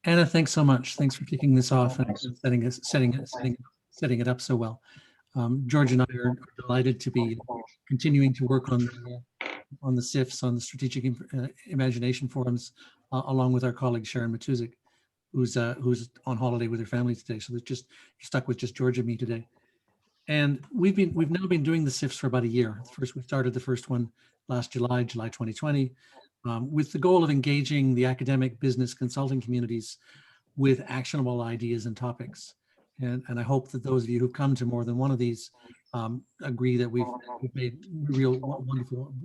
Anna, thanks so much. Thanks for kicking this off and Thanks. setting it up so well. George and I are delighted to be continuing to work on the SIFs, on the Strategic Imagination Forums, along with our colleague Sharon Matuzik, who's on holiday with her family today. So there's just stuck with just George and me today. And we've now been doing the SIFs for about a year. We started the first one last July 2020, with the goal of engaging the academic, business, consulting communities with actionable ideas and topics. And I hope that those of you who've come to more than one of these agree that we've made real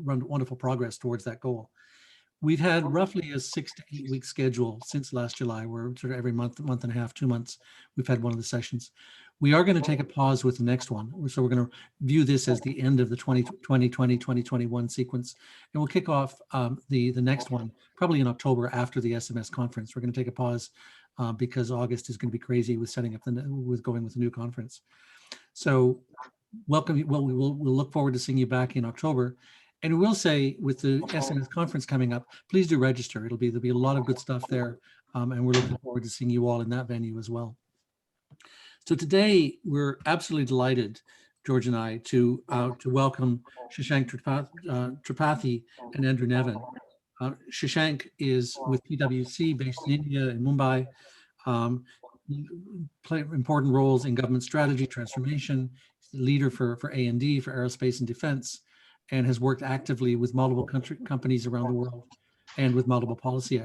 wonderful progress towards that goal. We've had roughly a 6 to 8 week schedule since last July, where sort of every month and a half, 2 months, we've had one of the sessions. We are going to take a pause with the next one. So we're going to view this as the end of the 2020-2021 sequence. And we'll kick off the next one probably in October after the SMS conference. We're going to take a pause because August is going to be crazy with setting up going with the new conference. So welcome. Well, we'll look forward to seeing you back in October. And we will say, with the SMS conference coming up, please do register. There'll be a lot of good stuff there. And we're looking forward to seeing you all in that venue as well. So today, we're absolutely delighted, George and I, to welcome Shashank Tripathi and Andrew Nevin. Shashank is with PwC, based in India, in Mumbai, play important roles in government strategy, transformation. He's the leader for A&D, for aerospace and defense, and has worked actively with multiple companies around the world and with multiple policy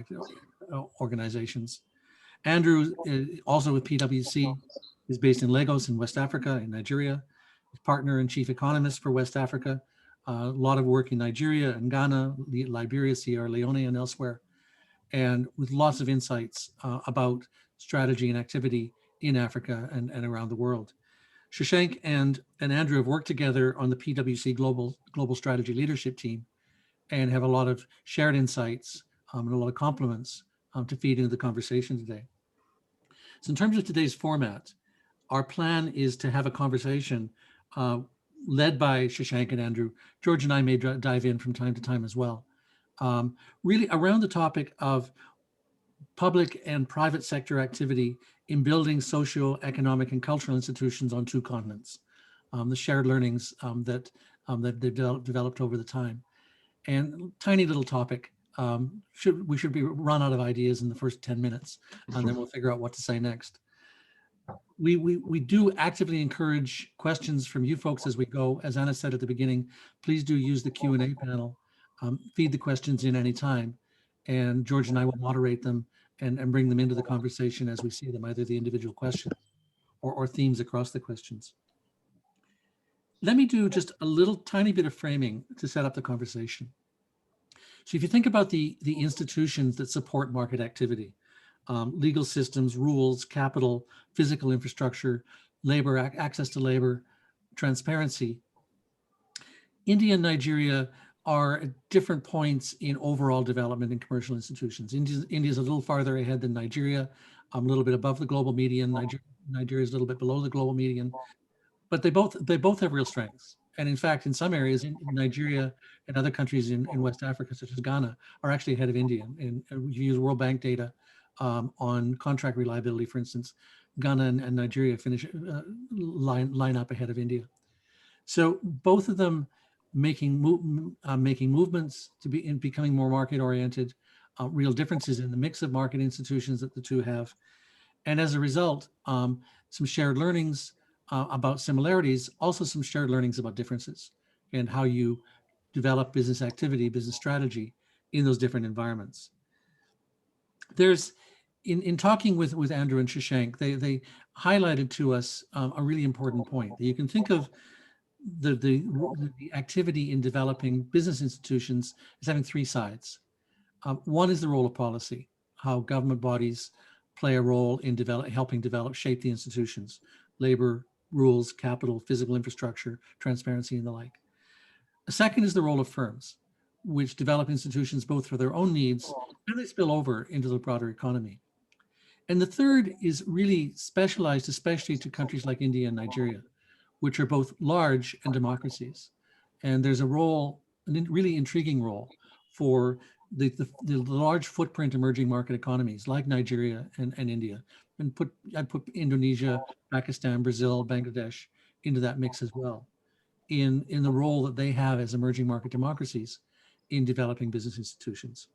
organizations. Andrew, also with PwC, is based in Lagos in West Africa, in Nigeria. He's partner and chief economist for West Africa. A lot of work in Nigeria and Ghana, Liberia, Sierra Leone, and elsewhere, and with lots of insights about strategy and activity in Africa and around the world. Shashank and Andrew have worked together on the PwC Global Strategy Leadership Team and have a lot of shared insights and a lot of compliments to feed into the conversation today. So in terms of today's format, our plan is to have a conversation led by Shashank and Andrew. George and I may dive in from time to time as well, really around the topic of public and private sector activity in building socio-economic and cultural institutions on two continents, the shared learnings that they've developed over the time. And tiny little topic, we should be run out of ideas in the first 10 minutes, and then we'll figure out what to say next. We do actively encourage questions from you folks as we go. As Anna said at the beginning, please do use the Q&A panel, feed the questions in any time, and George and I will moderate them and bring them into the conversation as we see them, either the individual questions or themes across the questions. Let me do just a little tiny bit of framing to set up the conversation. So if you think about the institutions that support market activity, legal systems, rules, capital, physical infrastructure, labor, access to labor, transparency, India and Nigeria are at different points in overall development in commercial institutions. India is a little farther ahead than Nigeria, a little bit above the global median. Nigeria is a little bit below the global median, but they both have real strengths. And in fact, in some areas in Nigeria and other countries in West Africa, such as Ghana, are actually ahead of India. And we use World Bank data on contract reliability, for instance. Ghana and Nigeria line up ahead of India. So both of them making movements to be in becoming more market oriented, real differences in the mix of market institutions that the two have. And as a result, some shared learnings about similarities, also some shared learnings about differences and how you develop business activity, business strategy in those different environments. There's, in talking with Andrew and Shashank, they highlighted to us a really important point. That you can think of the activity in developing business institutions as having three sides. One is the role of policy, how government bodies play a role in helping shape the institutions, labor, rules, capital, physical infrastructure, transparency, and the like. The second is the role of firms, which develop institutions both for their own needs and they spill over into the broader economy. And the third is really specialized, especially to countries like India and Nigeria, which are both large and democracies. And there's a role, a really intriguing role for the large footprint emerging market economies like Nigeria and India, and I'd put Indonesia, Pakistan, Brazil, Bangladesh into that mix as well, in the role that they have as emerging market democracies in developing business institutions.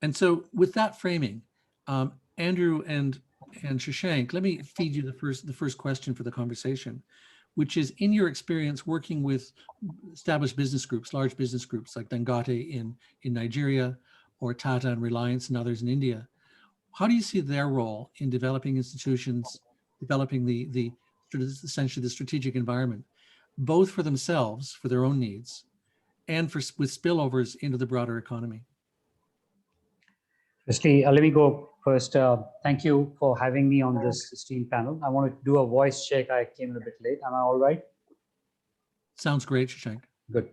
And so with that framing, Andrew and Shashank, let me feed you the first question for the conversation, which is, in your experience working with established business groups, large business groups like Dangote in Nigeria, or Tata and Reliance and others in India, how do you see their role in developing institutions, developing essentially the strategic environment, both for themselves, for their own needs, and with spillovers into the broader economy? Firstly, let me go first. Thank you for having me on this esteemed panel. I want to do a voice check. I came in a bit late. Am I all right? Sounds great, Shashank. Good.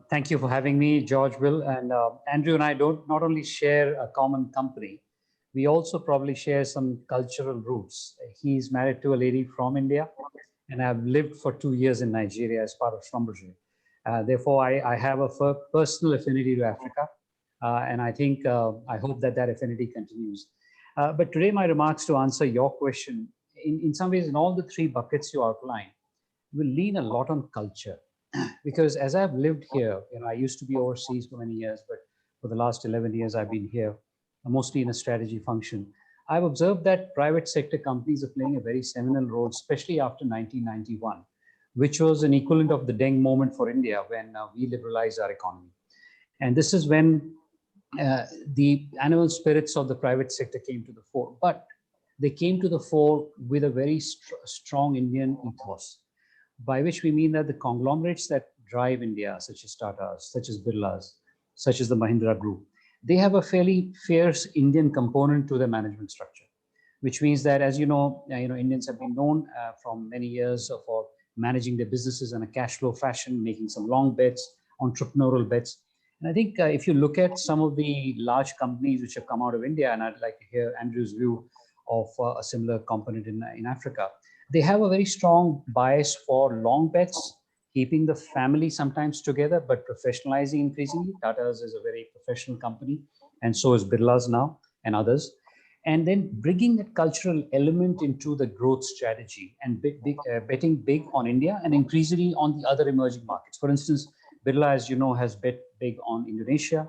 Thank you for having me, George, Will, and Andrew and I not only share a common company, we also probably share some cultural roots. He's married to a lady from India, and I've lived for 2 years in Nigeria as part of Schlumberger. Therefore, I have a personal affinity to Africa. And I think, I hope that affinity continues. But today, my remarks to answer your question, in some ways, in all the 3 buckets you outlined, will lean a lot on culture. Because as I've lived here, I used to be overseas for many years, but for the last 11 years, I've been here, mostly in a strategy function. I've observed that private sector companies are playing a very seminal role, especially after 1991, which was an equivalent of the Deng moment for India when we liberalized our economy. And this is when the animal spirits of the private sector came to the fore, but they came to the fore with a very strong Indian ethos, by which we mean that the conglomerates that drive India, such as Tatas, such as Birlas, such as the Mahindra Group, they have a fairly fierce Indian component to their management structure, which means that, as you know, Indians have been known from many years for managing their businesses in a cash flow fashion, making some long bets, entrepreneurial bets. And I think if you look at some of the large companies which have come out of India, and I'd like to hear Andrew's view of a similar component in Africa, they have a very strong bias for long bets, keeping the family sometimes together, but professionalizing increasingly. Tata's is a very professional company, and so is Birla's now, and others. And then bringing that cultural element into the growth strategy and betting big on India and increasingly on the other emerging markets. For instance, Birla, as you know, has bet big on Indonesia,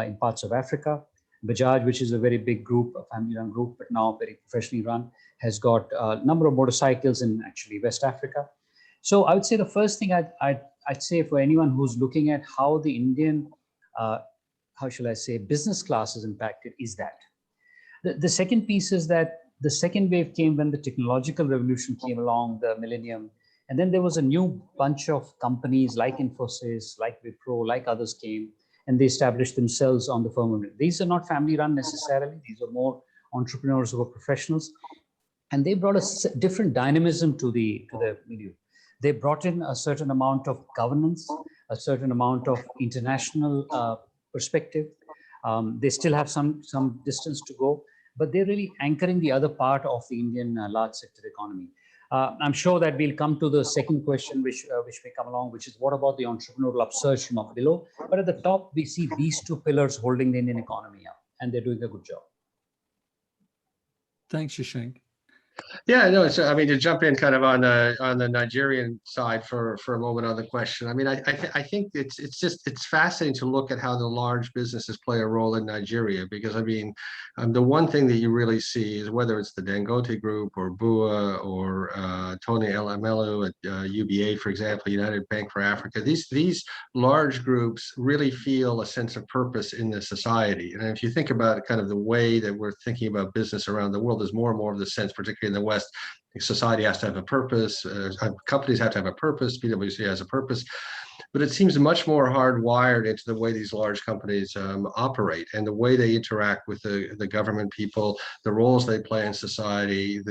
in parts of Africa. Bajaj, which is a very big group, a family-run group, but now very professionally run, has got a number of motorcycles in actually West Africa. So I would say the first thing I'd say for anyone who's looking at how the Indian, how shall I say, business class is impacted is that. The second piece is that the second wave came when the technological revolution came along, the millennium. And then there was a new bunch of companies like Infosys, like Wipro, like others came, and they established themselves on the firmament. These are not family run necessarily. These are more entrepreneurs who are professionals. And they brought a different dynamism to the milieu. They brought in a certain amount of governance, a certain amount of international perspective. They still have some distance to go, but they're really anchoring the other part of the Indian large sector economy. I'm sure that we'll come to the second question, which may come along, which is what about the entrepreneurial upsurge from up below? But at the top, we see these 2 pillars holding the Indian economy up, and they're doing a good job. Thanks, Shashank. Yeah, no, so I mean, to jump in kind of on the Nigerian side for a moment on the question. I mean, I think it's fascinating to look at how the large businesses play a role in Nigeria, because I mean, the one thing that you really see is whether it's the Dangote Group or BUA or Tony Elumelu at UBA, for example, United Bank for Africa, these large groups really feel a sense of purpose in the society. And if you think about kind of the way that we're thinking about business around the world, there's more and more of the sense, particularly in the West, society has to have a purpose, companies have to have a purpose, PwC has a purpose, but it seems much more hardwired into the way these large companies operate and the way they interact with the government people, the roles they play in society,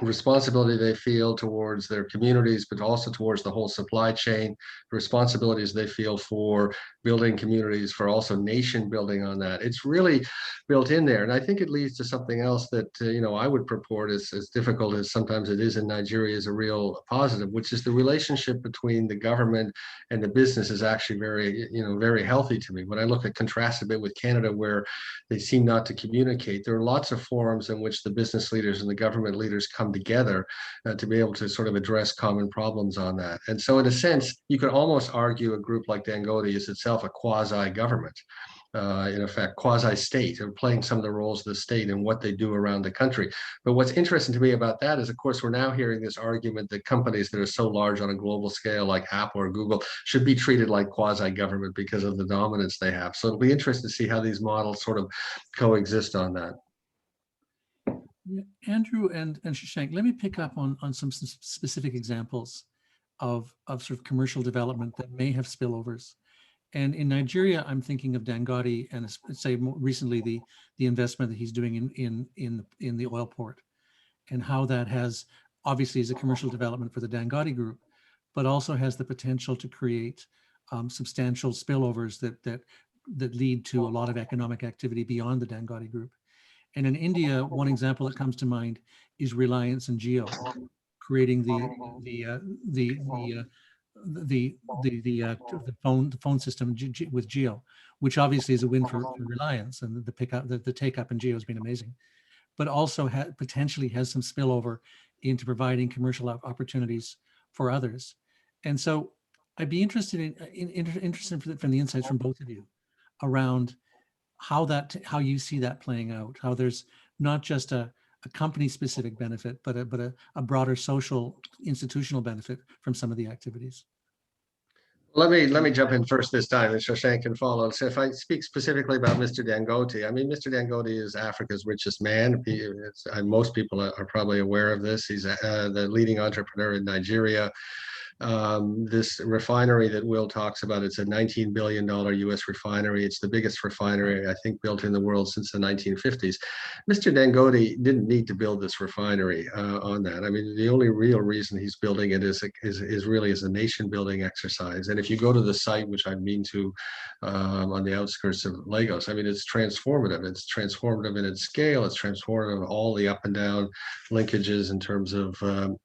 responsibility they feel towards their communities, but also towards the whole supply chain, responsibilities they feel for building communities, for also nation building on that. It's really built in there. And I think it leads to something else that, I would purport as difficult as sometimes it is in Nigeria is a real positive, which is the relationship between the government and the business is actually very, very healthy to me. When I look at contrast a bit with Canada, where they seem not to communicate, there are lots of forums in which the business leaders and the government leaders come together to be able to sort of address common problems on that. And so in a sense, you could almost argue a group like Dangote is itself a quasi-government, in effect, quasi-state, or playing some of the roles of the state and what they do around the country. But what's interesting to me about that is, of course, we're now hearing this argument that companies that are so large on a global scale, like Apple or Google, should be treated like quasi-government because of the dominance they have. So it'll be interesting to see how these models sort of coexist on that. Yeah, Andrew and Shashank, let me pick up on some specific examples of sort of commercial development that may have spillovers. And in Nigeria, I'm thinking of Dangote and say more recently the investment that he's doing in the oil port, and how that has obviously is a commercial development for the Dangote group, but also has the potential to create substantial spillovers that lead to a lot of economic activity beyond the Dangote group. And in India, one example that comes to mind is Reliance and Jio, creating the phone system with Jio, which obviously is a win for Reliance, and the take up in Jio has been amazing, but also potentially has some spillover into providing commercial opportunities for others. And so I'd be interested from the insights from both of you around how you see that playing out, how there's not just a company specific benefit, but a broader social institutional benefit from some of the activities. Let me jump in first this time, and Shashank can follow. So if I speak specifically about Mr. Dangote, I mean, Mr. Dangote is Africa's richest man. Most people are probably aware of this. He's the leading entrepreneur in Nigeria. This refinery that Will talks about, it's a $19 billion US refinery. It's the biggest refinery, I think, built in the world since the 1950s. Mr. Dangote didn't need to build this refinery on that. I mean, the only real reason he's building it is really as a nation building exercise. And if you go to the site, which I've been to on the outskirts of Lagos, I mean, it's transformative. It's transformative in its scale. It's transformative of all the up and down linkages in terms of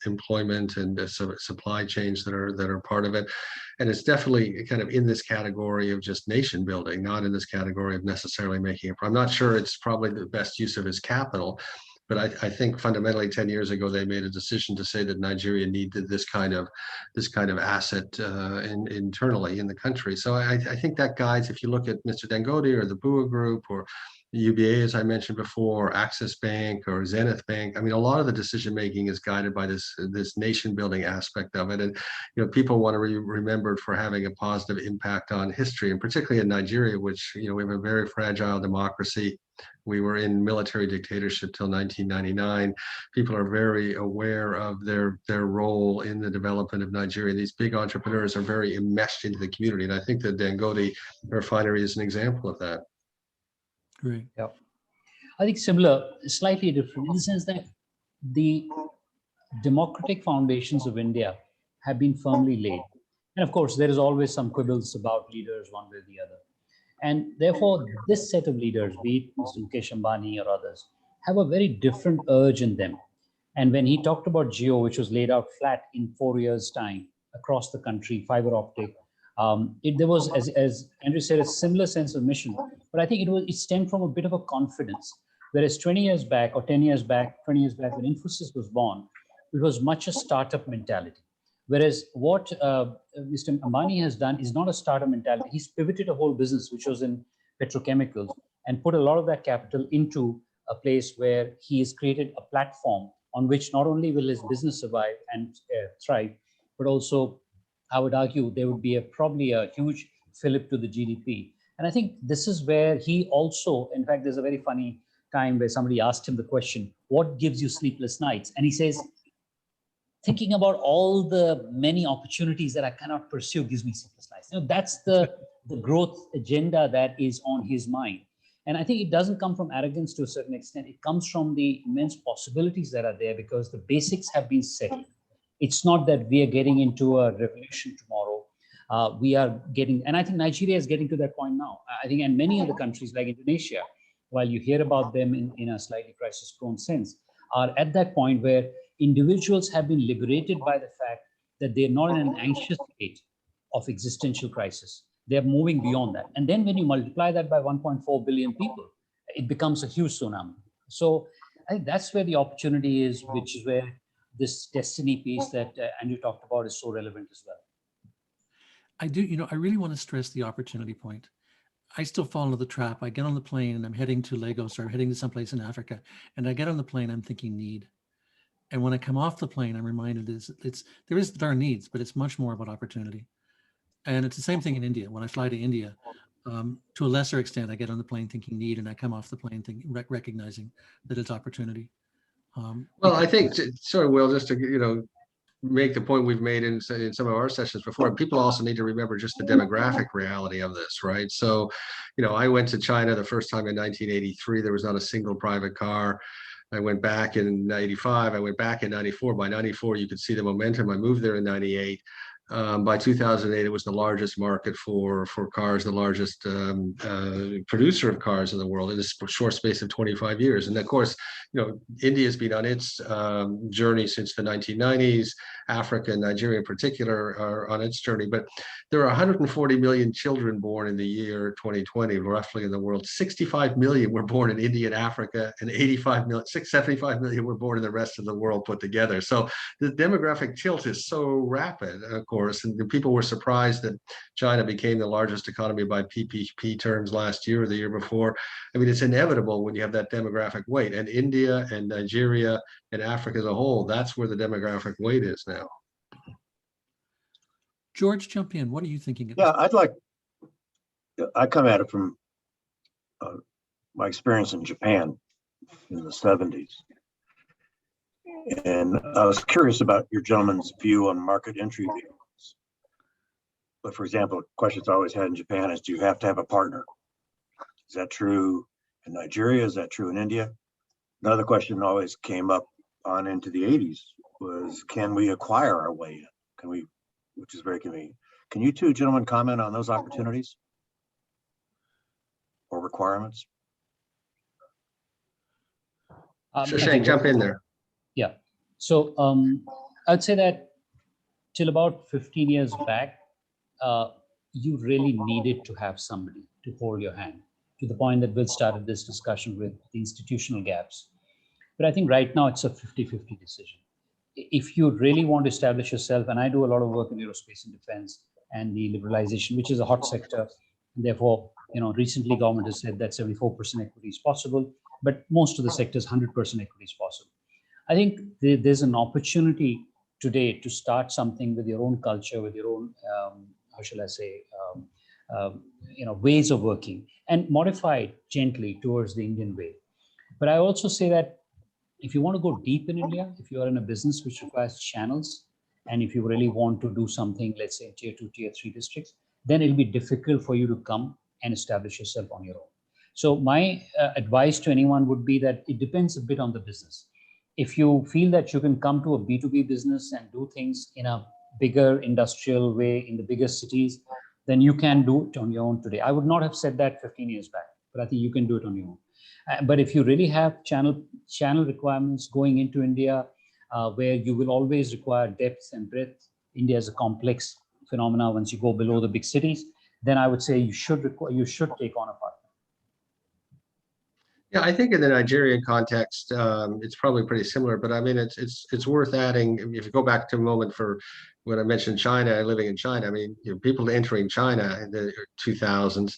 employment and supply chains that are part of it. And it's definitely kind of in this category of just nation building, not in this category of necessarily making I'm not sure it's probably the best use of his capital, but I think fundamentally 10 years ago, they made a decision to say that Nigeria needed this kind of asset internally in the country. So I think that guides, if you look at Mr. Dangote or the BUA Group or UBA, as I mentioned before, Axis Bank or Zenith Bank. I mean, a lot of the decision making is guided by this nation building aspect of it, and people want to be remembered for having a positive impact on history, and particularly in Nigeria, which we have a very fragile democracy. We were in military dictatorship till 1999. People are very aware of their role in the development of Nigeria. These big entrepreneurs are very enmeshed into the community, and I think the Dangote refinery is an example of that. Great. Yeah. I think similar, slightly different in the sense that the democratic foundations of India have been firmly laid. And of course, there is always some quibbles about leaders one way or the other. And therefore, this set of leaders, be it Mr. Mukesh Ambani or others, have a very different urge in them. And when he talked about Jio, which was laid out flat in 4 years' time across the country, fiber optic, there was, as Andrew said, a similar sense of mission. But I think it stemmed from a bit of a confidence. Whereas 20 years back, when Infosys was born, it was much a startup mentality. Whereas what Mr. Ambani has done is not a startup mentality. He's pivoted a whole business, which was in petrochemicals, and put a lot of that capital into a place where he has created a platform on which not only will his business survive and thrive, but also, I would argue, there would be probably a huge fillip to the GDP. And I think this is where he also, in fact, there's a very funny time where somebody asked him the question, what gives you sleepless nights? And he says, thinking about all the many opportunities that I cannot pursue gives me sleepless nights. That's the growth agenda that is on his mind. And I think it doesn't come from arrogance to a certain extent. It comes from the immense possibilities that are there because the basics have been set. It's not that we are getting into a revolution tomorrow. We are getting, and I think Nigeria is getting to that point now. I think, and many other countries like Indonesia, while you hear about them in a slightly crisis-prone sense, are at that point where individuals have been liberated by the fact that they're not in an anxious state of existential crisis. They're moving beyond that. And then when you multiply that by 1.4 billion people, it becomes a huge tsunami. So I think that's where the opportunity is, which is where this destiny piece that Andrew talked about is so relevant as well. I do, I really want to stress the opportunity point. I still fall into the trap. I get on the plane and I'm heading to Lagos or heading to someplace in Africa, and I get on the plane, I'm thinking need. And when I come off the plane, I'm reminded there are needs, but it's much more about opportunity. And it's the same thing in India. When I fly to India, to a lesser extent, I get on the plane thinking need, and I come off the plane thinking, recognizing that it's opportunity. Well, I think, sorry, Will, just to, make the point we've made in some of our sessions before, people also need to remember just the demographic reality of this, right? So, I went to China the first time in 1983. There was not a single private car. I went back in 95. I went back in 94. By 94, you could see the momentum. I moved there in 98. By 2008, it was the largest market for cars, the largest producer of cars in the world in a short space of 25 years. And of course, India's been on its journey since the 1990s. Africa and Nigeria in particular are on its journey. But there are 140 million children born in the year 2020, roughly in the world. 65 million were born in India and Africa, and 75 million were born in the rest of the world put together. So the demographic tilt is so rapid, of course, and people were surprised that China became the largest economy by PPP terms last year or the year before. I mean, it's inevitable when you have that demographic weight, and India and Nigeria and Africa as a whole, that's where the demographic weight is now. George, jump in. What are you thinking? Yeah, I come at it from my experience in Japan in the 70s. And I was curious about your gentleman's view on market entry vehicles. But for example, questions I always had in Japan is, do you have to have a partner? Is that true in Nigeria? Is that true in India? Another question always came up on into the 80s was, can we acquire our way in? Can we, which is very convenient. Can you two gentlemen comment on those opportunities or requirements? Shashank, jump in there. Yeah. So I'd say that till about 15 years back, you really needed to have somebody to hold your hand, to the point that Will started this discussion with the institutional gaps. But I think right now it's a 50-50 decision. If you really want to establish yourself, and I do a lot of work in aerospace and defense and the liberalization, which is a hot sector. And therefore, recently government has said that 74% equity is possible, but most of the sectors, 100% equity is possible. I think there's an opportunity today to start something with your own culture, with your own, how shall I say, ways of working, and modify it gently towards the Indian way. But I also say that if you want to go deep in India, if you are in a business which requires channels, and if you really want to do something, let's say in tier 2, tier 3 districts, then it'll be difficult for you to come and establish yourself on your own. So my advice to anyone would be that it depends a bit on the business. If you feel that you can come to a B2B business and do things in a bigger industrial way in the bigger cities, then you can do it on your own today. I would not have said that 15 years back, but I think you can do it on your own. But if you really have channel requirements going into India, where you will always require depth and breadth, India is a complex phenomena once you go below the big cities, then I would say you should take on a partner. Yeah, I think in the Nigerian context, it's probably pretty similar, but I mean, it's worth adding. If you go back to a moment for when I mentioned China, living in China, I mean, people entering China in the 2000s,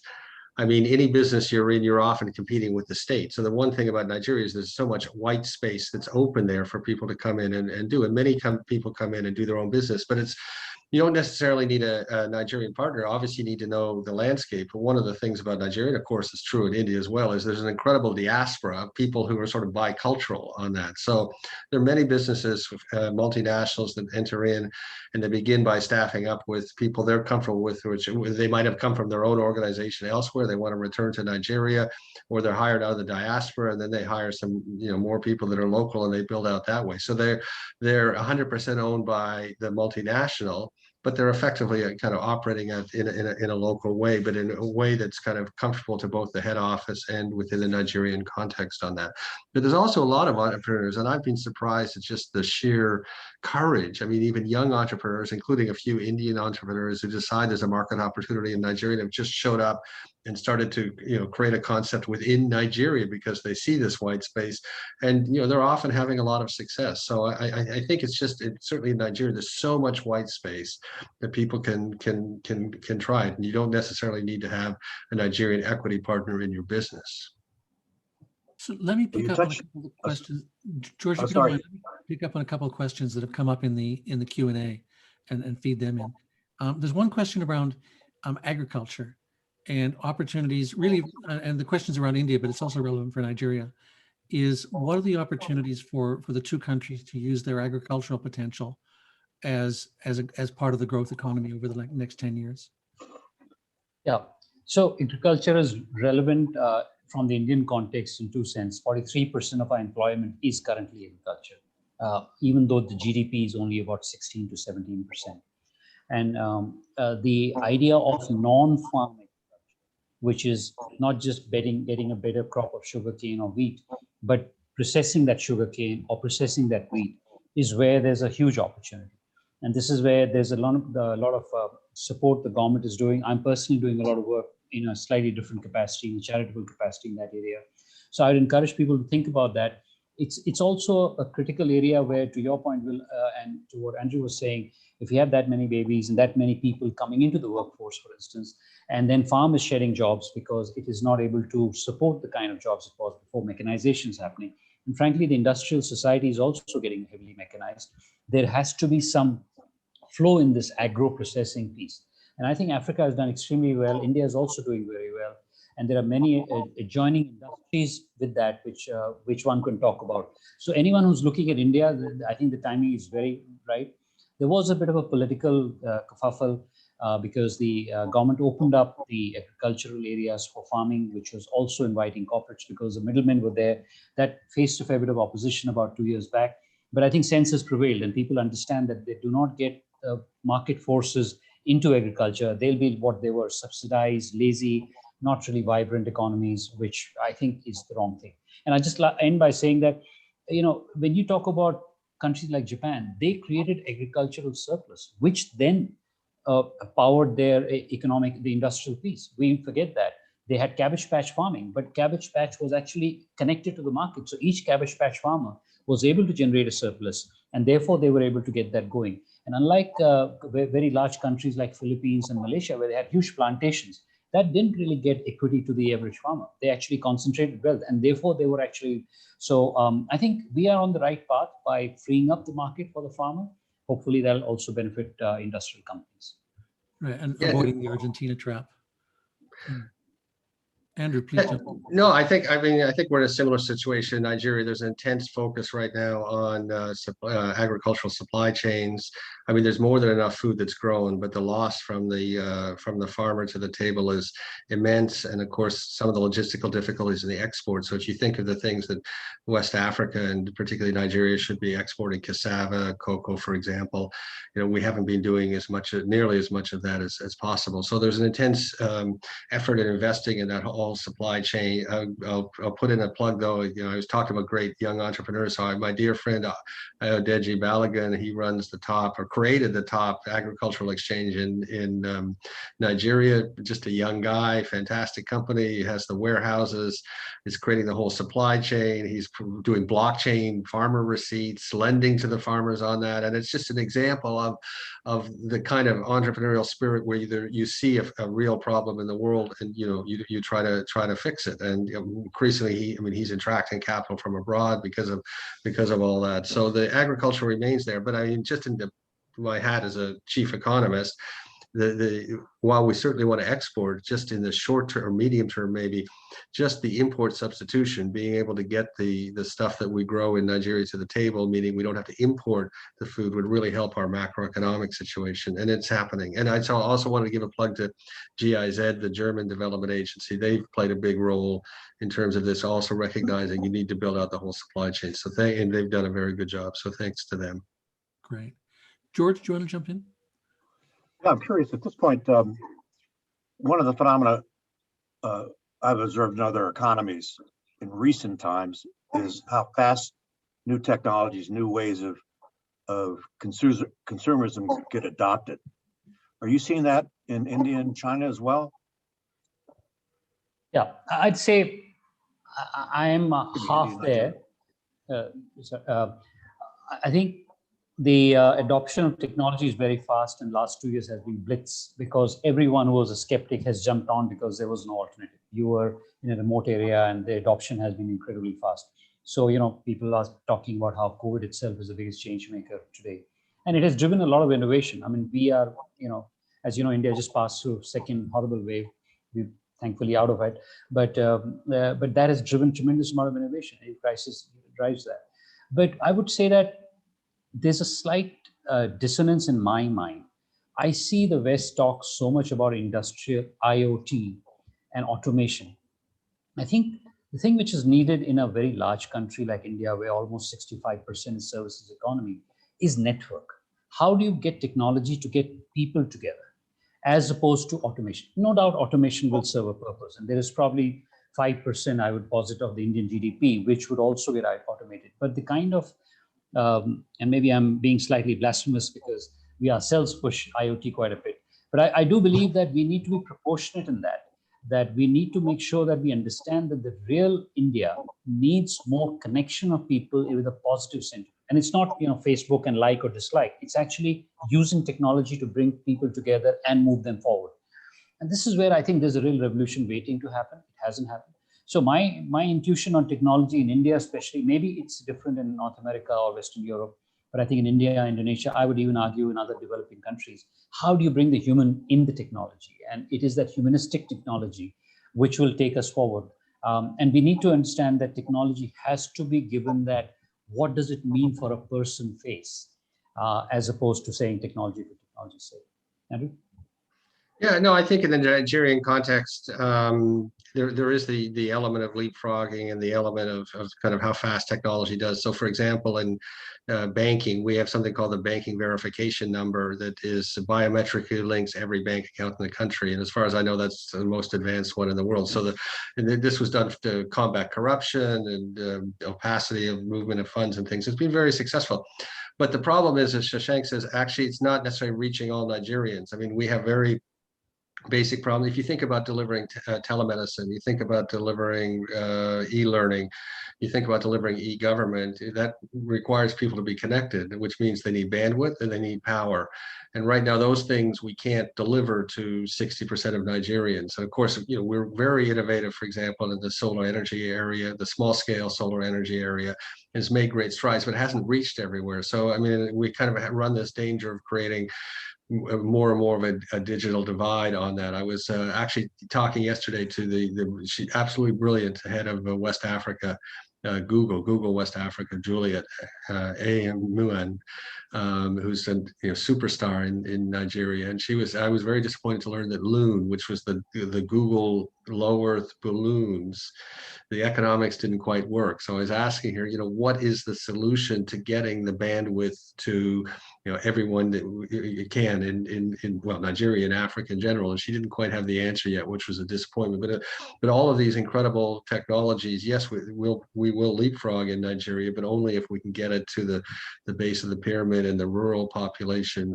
I mean, any business you're in, you're often competing with the state. So the one thing about Nigeria is there's so much white space that's open there for people to come in and do. And many people come in and do their own business, but You don't necessarily need a Nigerian partner. Obviously, you need to know the landscape. But one of the things about Nigeria, and of course, it's true in India as well, is there's an incredible diaspora of people who are sort of bicultural on that. So there are many businesses, multinationals that enter in, and they begin by staffing up with people they're comfortable with, which they might have come from their own organization elsewhere. They want to return to Nigeria, or they're hired out of the diaspora, and then they hire some, more people that are local, and they build out that way. So they're 100% owned by the multinational, but they're effectively kind of operating in a local way, but in a way that's kind of comfortable to both the head office and within the Nigerian context on that. But there's also a lot of entrepreneurs, and I've been surprised at just the sheer courage. I mean, even young entrepreneurs, including a few Indian entrepreneurs who decide there's a market opportunity in Nigeria, have just showed up and started to create a concept within Nigeria because they see this white space, and they're often having a lot of success. So I think it's certainly in Nigeria there's so much white space that people can try it, and you don't necessarily need to have a Nigerian equity partner in your business. So let me pick up on a couple of questions, George. If you don't mind, let me pick up on a couple of questions that have come up in the Q&A and feed them in. There's one question around agriculture and opportunities, really, and the question's around India, but it's also relevant for Nigeria, is what are the opportunities for the two countries to use their agricultural potential as part of the growth economy over the next 10 years? Yeah, so agriculture is relevant from the Indian context in two senses. 43% of our employment is currently agriculture, even though the GDP is only about 16 to 17%. And the idea of non-farm agriculture, which is not just getting a better crop of sugarcane or wheat, but processing that sugarcane or processing that wheat, is where there's a huge opportunity. And this is where there's a lot of support the government is doing. I'm personally doing a lot of work in a slightly different capacity, in a charitable capacity in that area. So I'd encourage people to think about that. It's also a critical area where, to your point, Will, and to what Andrew was saying, if you have that many babies and that many people coming into the workforce, for instance, and then farm is shedding jobs because it is not able to support the kind of jobs it was before mechanization is happening. And frankly, the industrial society is also getting heavily mechanized. There has to be some flow in this agro-processing piece. And I think Africa has done extremely well. India is also doing very well. And there are many adjoining industries with that, which one can talk about. So anyone who's looking at India, I think the timing is very right. There was a bit of a political kerfuffle because the government opened up the agricultural areas for farming, which was also inviting corporates because the middlemen were there. That faced a fair bit of opposition about 2 years back. But I think sense has prevailed, and people understand that they do not get market forces into agriculture. They'll be what they were: subsidized, lazy, not really vibrant economies, which I think is the wrong thing. And I just end by saying that, when you talk about countries like Japan, they created agricultural surplus, which then powered their the industrial piece. We forget that. They had cabbage patch farming, but cabbage patch was actually connected to the market. So each cabbage patch farmer was able to generate a surplus, and therefore they were able to get that going. And unlike very large countries like Philippines and Malaysia, where they had huge plantations, that didn't really get equity to the average farmer. They actually concentrated wealth, and therefore they were actually, so I think we are on the right path by freeing up the market for the farmer. Hopefully that'll also benefit industrial companies. Right, and avoiding the Argentina trap. Andrew, please jump in. No, I think we're in a similar situation in Nigeria. There's an intense focus right now on agricultural supply chains. I mean, there's more than enough food that's grown, but the loss from the farmer to the table is immense. And of course, some of the logistical difficulties in the export. So if you think of the things that West Africa and particularly Nigeria should be exporting, cassava, cocoa, for example, we haven't been doing nearly as much of that as possible. So there's an intense effort in investing in that whole supply chain. I'll put in a plug though. I was talking about great young entrepreneurs. So my dear friend Ayodeji Balogun, he runs created the top agricultural exchange in Nigeria. Just a young guy, fantastic company. He has the warehouses. He's creating the whole supply chain. He's doing blockchain farmer receipts, lending to the farmers on that, and it's just an example of the kind of entrepreneurial spirit where you see a real problem in the world, and you try to fix it. And increasingly, he's attracting capital from abroad because of all that. So the agriculture remains there, but just in the my hat as a chief economist, while we certainly want to export, just in the short term or medium term, maybe just the import substitution, being able to get the stuff that we grow in Nigeria to the table, meaning we don't have to import the food, would really help our macroeconomic situation. And it's happening. And I also want to give a plug to GIZ, the German development agency. They've played a big role in terms of this, also recognizing you need to build out the whole supply chain. So and they've done a very good job. So thanks to them. Great. George, do you want to jump in? Yeah, I'm curious at this point. One of the phenomena I've observed in other economies in recent times is how fast new technologies, new ways of consumerism get adopted. Are you seeing that in India and China as well? Yeah, I'd say I am half there. I think the adoption of technology is very fast, and last 2 years has been blitz, because everyone who was a skeptic has jumped on because there was no alternative. You were in a remote area and the adoption has been incredibly fast. So, people are talking about how COVID itself is the biggest change maker today. And it has driven a lot of innovation. I mean, we are, as you know, India just passed through second horrible wave. We're thankfully out of it. But that has driven tremendous amount of innovation. A crisis drives that. But I would say that there's a slight dissonance in my mind. I see the West talk so much about industrial IoT and automation. I think the thing which is needed in a very large country like India, where almost 65% is services economy, is network. How do you get technology to get people together, as opposed to automation? No doubt automation will serve a purpose, and there is probably 5%, I would posit, of the Indian GDP, which would also get automated. But the kind of and maybe I'm being slightly blasphemous because we ourselves push IoT quite a bit. But I do believe that we need to be proportionate in that we need to make sure that we understand that the real India needs more connection of people with a positive sentiment. And it's not, Facebook and like or dislike. It's actually using technology to bring people together and move them forward. And this is where I think there's a real revolution waiting to happen. It hasn't happened. So my intuition on technology in India, especially, maybe it's different in North America or Western Europe, but I think in India, Indonesia, I would even argue in other developing countries, how do you bring the human in the technology? And it is that humanistic technology which will take us forward. And we need to understand that technology has to be given that, what does it mean for a person face, as opposed to saying technology for technology's sake. Andrew? Yeah, no, I think in the Nigerian context, there is the element of leapfrogging and the element of kind of how fast technology does. So, for example, in banking, we have something called the banking verification number that is biometrically links every bank account in the country. And as far as I know, that's the most advanced one in the world. So this was done to combat corruption and opacity of movement of funds and things. It's been very successful. But the problem is, as Shashank says, actually, it's not necessarily reaching all Nigerians. I mean, we have very basic problem. If you think about delivering telemedicine, you think about delivering e-learning, you think about delivering e-government, that requires people to be connected, which means they need bandwidth and they need power. And right now, those things we can't deliver to 60% of Nigerians. And of course, we're very innovative, for example, in the solar energy area, the small scale solar energy area has made great strides, but it hasn't reached everywhere. So, I mean, we kind of run this danger of creating more and more of a digital divide on that. I was actually talking yesterday to she absolutely brilliant head of West Africa, Google West Africa, Juliet Muan, who's a superstar in Nigeria, and I was very disappointed to learn that Loon, which was the Google low Earth balloons, the economics didn't quite work. So I was asking her, what is the solution to getting the bandwidth to everyone that you can in Nigeria and Africa in general, and she didn't quite have the answer yet, which was a disappointment. But all of these incredible technologies, yes, we will leapfrog in Nigeria, but only if we can get it to the base of the pyramid and the rural population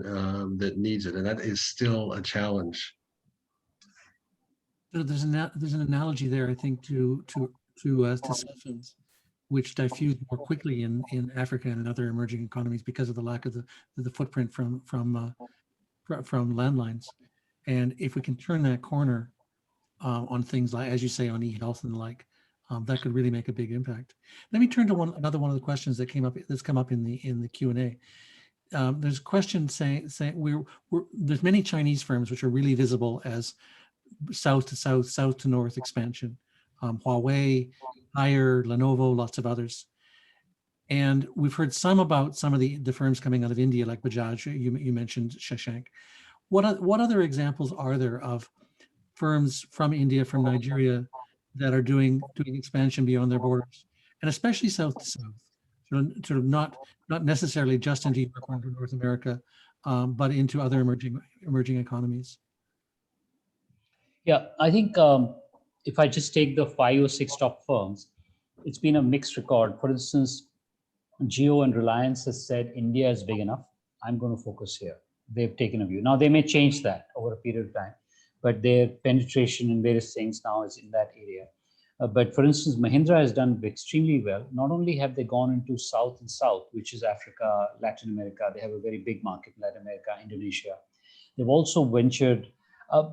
that needs it, and that is still a challenge. There's an analogy there, I think, to cell phones, which diffuse more quickly in Africa and in other emerging economies because of the lack of the footprint from landlines. And if we can turn that corner on things like, as you say, on e-health and the like, that could really make a big impact. Let me turn to another one of the questions that's come up in the Q&A. there's a question saying there's many Chinese firms which are really visible as south to south, south to north expansion. Huawei, Haier, Lenovo, lots of others. And we've heard some about some of the firms coming out of India, like Bajaj, you mentioned, Shashank. What other examples are there of firms from India, from Nigeria, that are doing expansion beyond their borders, and especially south to south, sort of not necessarily just into Europe or into North America, but into other emerging economies? Yeah, I think if I just take the 5 or 6 top firms, it's been a mixed record. For instance, Jio and Reliance has said India is big enough. I'm going to focus here. They've taken a view. Now they may change that over a period of time, but their penetration in various things now is in that area. But for instance, Mahindra has done extremely well. Not only have they gone into South and South, which is Africa, Latin America. They have a very big market in Latin America, Indonesia. They've also ventured,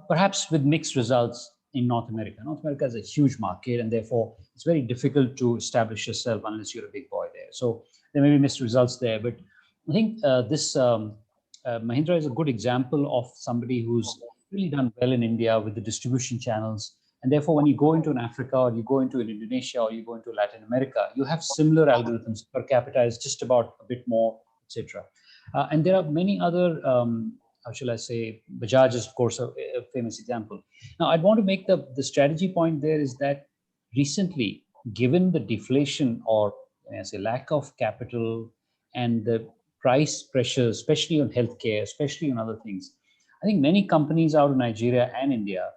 perhaps with mixed results, in North America. North America is a huge market, and therefore it's very difficult to establish yourself unless you're a big boy there. So there may be mixed results there. But I think this Mahindra is a good example of somebody who's really done well in India with the distribution channels. And therefore, when you go into an Africa, or you go into an Indonesia, or you go into Latin America, you have similar algorithms. Per capita is just about a bit more, etc. And there are many other, how shall I say, Bajaj is, of course, a famous example. Now, I'd want to make the strategy point there is that recently, given the deflation or I say lack of capital and the price pressure, especially on healthcare, especially on other things, I think many companies out of Nigeria and India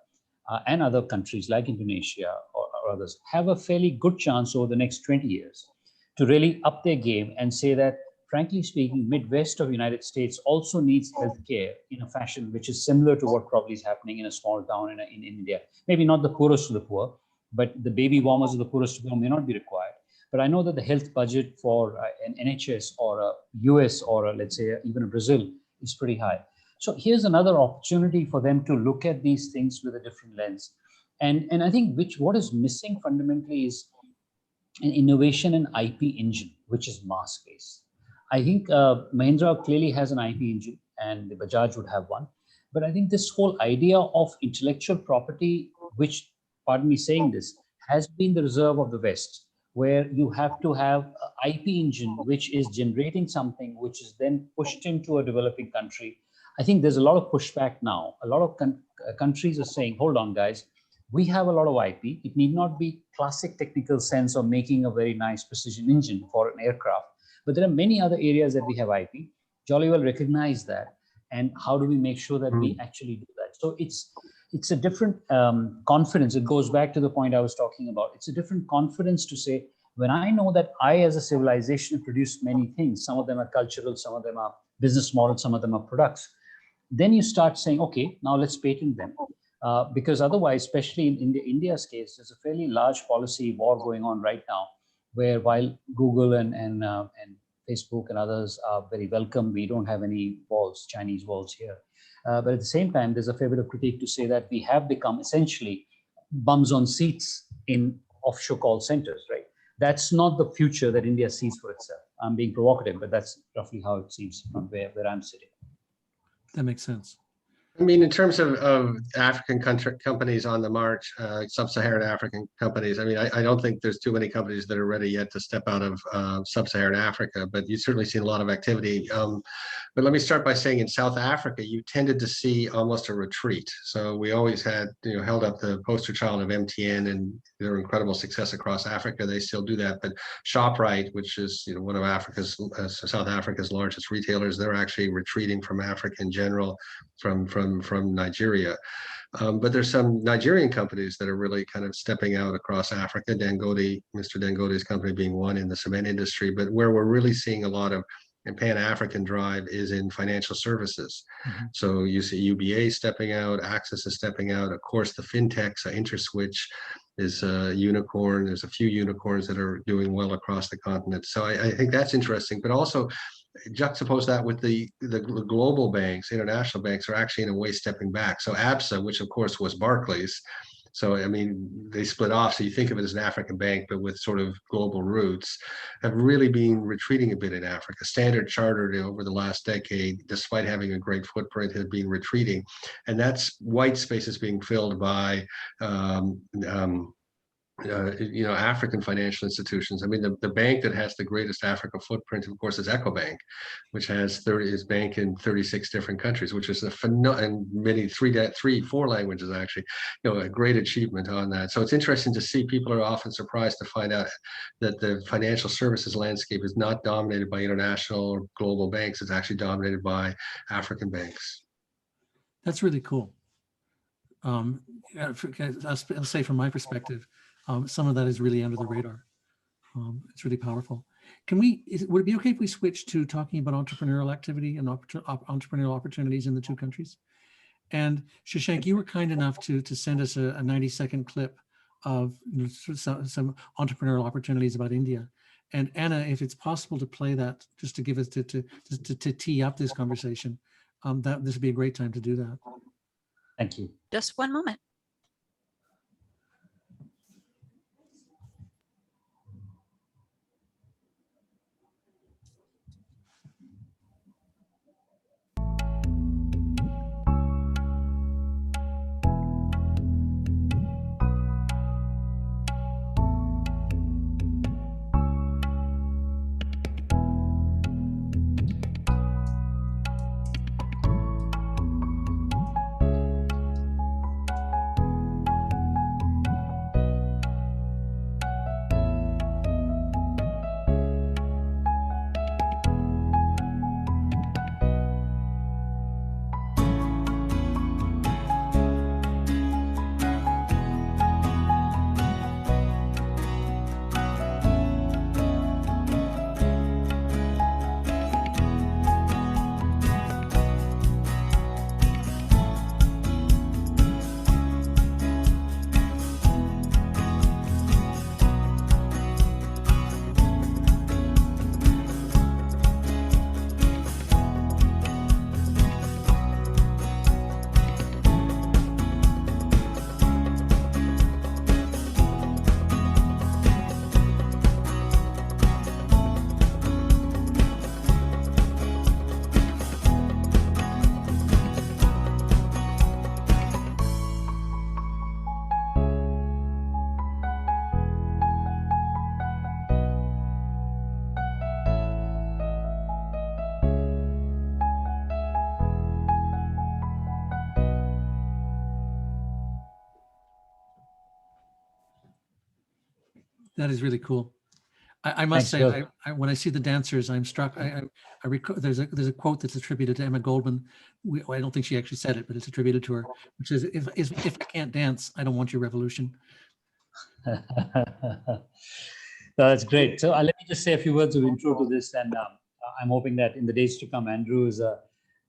and other countries like Indonesia or others have a fairly good chance over the next 20 years to really up their game and say that, frankly speaking, Midwest of the United States also needs healthcare in a fashion which is similar to what probably is happening in a small town in India. Maybe not the poorest of the poor, but the baby warmers of the poorest of the poor may not be required. But I know that the health budget for an NHS or a US or let's say even a Brazil is pretty high. So here's another opportunity for them to look at these things with a different lens. And I think what is missing fundamentally is an innovation and IP engine, which is mass-based. I think Mahindra clearly has an IP engine, and the Bajaj would have one. But I think this whole idea of intellectual property, which, pardon me saying this, has been the reserve of the West, where you have to have an IP engine which is generating something which is then pushed into a developing country. I think there's a lot of pushback now. A lot of countries are saying, hold on, guys, we have a lot of IP. It need not be classic technical sense of making a very nice precision engine for an aircraft. But there are many other areas that we have IP. Jolly well recognize that. And how do we make sure that we actually do that? So it's a different confidence. It goes back to the point I was talking about. It's a different confidence to say, when I know that I as a civilization produce many things, some of them are cultural, some of them are business models, some of them are products, then you start saying, okay, now let's patent them. Because otherwise, especially in India's case, there's a fairly large policy war going on right now, where while Google and Facebook and others are very welcome, we don't have any walls, Chinese walls here. But at the same time, there's a fair bit of critique to say that we have become essentially bums on seats in offshore call centers, right? That's not the future that India sees for itself. I'm being provocative, but that's roughly how it seems from where I'm sitting. That makes sense. I mean, in terms of African companies on the march, sub-Saharan African companies, I mean, I don't think there's too many companies that are ready yet to step out of sub-Saharan Africa, but you've certainly seen a lot of activity. But let me start by saying in South Africa, you tended to see almost a retreat. So we always had, held up the poster child of MTN and their incredible success across Africa. They still do that. But ShopRite, which is one of South Africa's largest retailers, they're actually retreating from Africa in general, from Nigeria. But there's some Nigerian companies that are really kind of stepping out across Africa. Dangote, Mr. Dangote's company being one in the cement industry, but where we're really seeing a lot of Pan-African drive is in financial services. Mm-hmm. So you see UBA stepping out, Axis is stepping out. Of course, the fintechs, InterSwitch is a unicorn. There's a few unicorns that are doing well across the continent. So I think that's interesting, but also juxtapose that with the global banks, international banks are actually in a way stepping back. So ABSA, which of course was Barclays, So, I mean, they split off. So you think of it as an African bank, but with sort of global roots, have really been retreating a bit in Africa. Standard Chartered over the last decade, despite having a great footprint, has been retreating. And that's white space is being filled by African financial institutions. I mean, the bank that has the greatest Africa footprint, of course, is EcoBank, which has is bank in 36 different countries, which is and many four languages actually. A great achievement on that. So it's interesting to see. People are often surprised to find out that the financial services landscape is not dominated by international or global banks. It's actually dominated by African banks. That's really cool. I'll say from my perspective, some of that is really under the radar. It's really powerful. Would it be okay if we switch to talking about entrepreneurial activity and entrepreneurial opportunities in the two countries? And Shashank, you were kind enough to send us a 90-second clip of some entrepreneurial opportunities about India. And Anna, if it's possible to play that, just to give us to tee up this conversation, this would be a great time to do that. Thank you. Just one moment. That is really cool. I must Thanks, say, when I see the dancers, I'm struck. There's a quote that's attributed to Emma Goldman. I don't think she actually said it, but it's attributed to her, which is, if I can't dance, I don't want your revolution. That's great. So let me just say a few words of intro to this, and I'm hoping that in the days to come, Andrew is a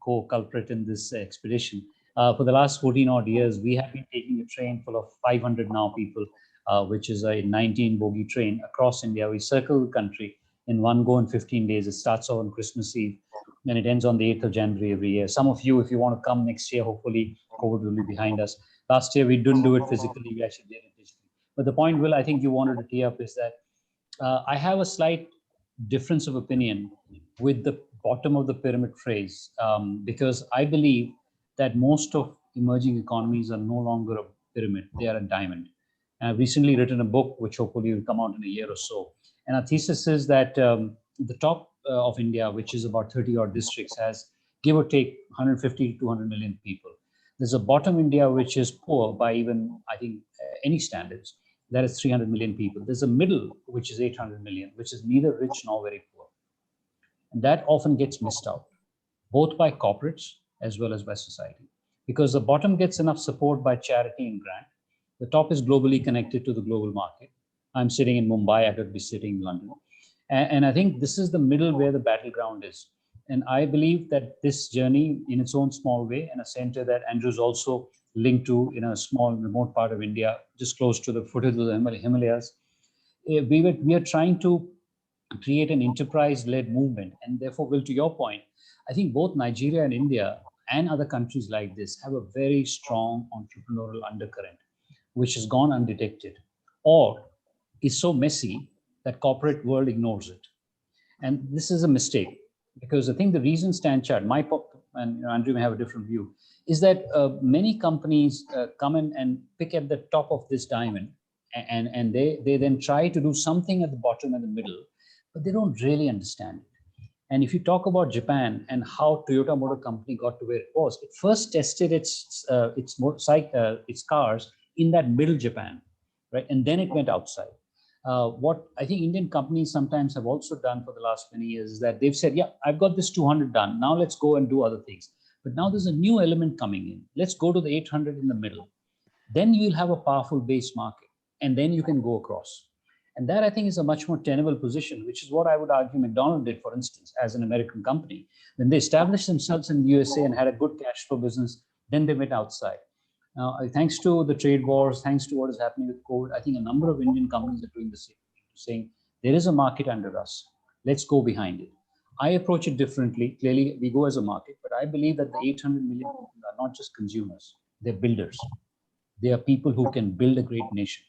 co-culprit in this expedition. For the last 14 odd years, we have been taking a train full of 500 now people, which is a 19-bogie train across India. We circle the country in one go in 15 days. It starts off on Christmas Eve, and it ends on the 8th of January every year. Some of you, if you want to come next year, hopefully COVID will be behind us. Last year, we didn't do it physically. We actually did it digitally. But the point, Will, I think you wanted to tee up is that I have a slight difference of opinion with the bottom of the pyramid phrase, because I believe that most of emerging economies are no longer a pyramid, they are a diamond. And I've recently written a book, which hopefully will come out in a year or so. And our thesis is that the top of India, which is about 30 odd districts, has give or take 150 to 200 million people. There's a bottom India, which is poor by even, I think, any standards. That is 300 million people. There's a middle, which is 800 million, which is neither rich nor very poor. And that often gets missed out, both by corporates as well as by society. Because the bottom gets enough support by charity and grant. The top is globally connected to the global market. I'm sitting in Mumbai, I could be sitting in London. And I think this is the middle where the battleground is. And I believe that this journey in its own small way, and a center that Andrew's also linked to in a small remote part of India, just close to the foothills of the Himalayas, we are trying to create an enterprise-led movement. And therefore, Will, to your point, I think both Nigeria and India and other countries like this have a very strong entrepreneurial undercurrent. which has gone undetected, or is so messy that corporate world ignores it. And this is a mistake, because I think the reason Stan Chart, and Andrew may have a different view, is that many companies come in and pick at the top of this diamond, and they then try to do something at the bottom and the middle, but they don't really understand it. And if you talk about Japan and how Toyota Motor Company got to where it was, it first tested its cars in that middle Japan, right? And then it went outside. What I think Indian companies sometimes have also done for the last many years is that they've said, yeah, I've got this 200 done. Now let's go and do other things. But now there's a new element coming in. Let's go to the 800 in the middle. Then you'll have a powerful base market, and then you can go across. And that, I think, is a much more tenable position, which is what I would argue McDonald's did, for instance, as an American company. When they established themselves in the USA and had a good cash flow business, then they went outside. Now, thanks to the trade wars, thanks to what is happening with COVID, I think a number of Indian companies are doing the same, saying there is a market under us. Let's go behind it. I approach it differently. Clearly, we go as a market, but I believe that the 800 million people are not just consumers, they're builders. They are people who can build a great nation.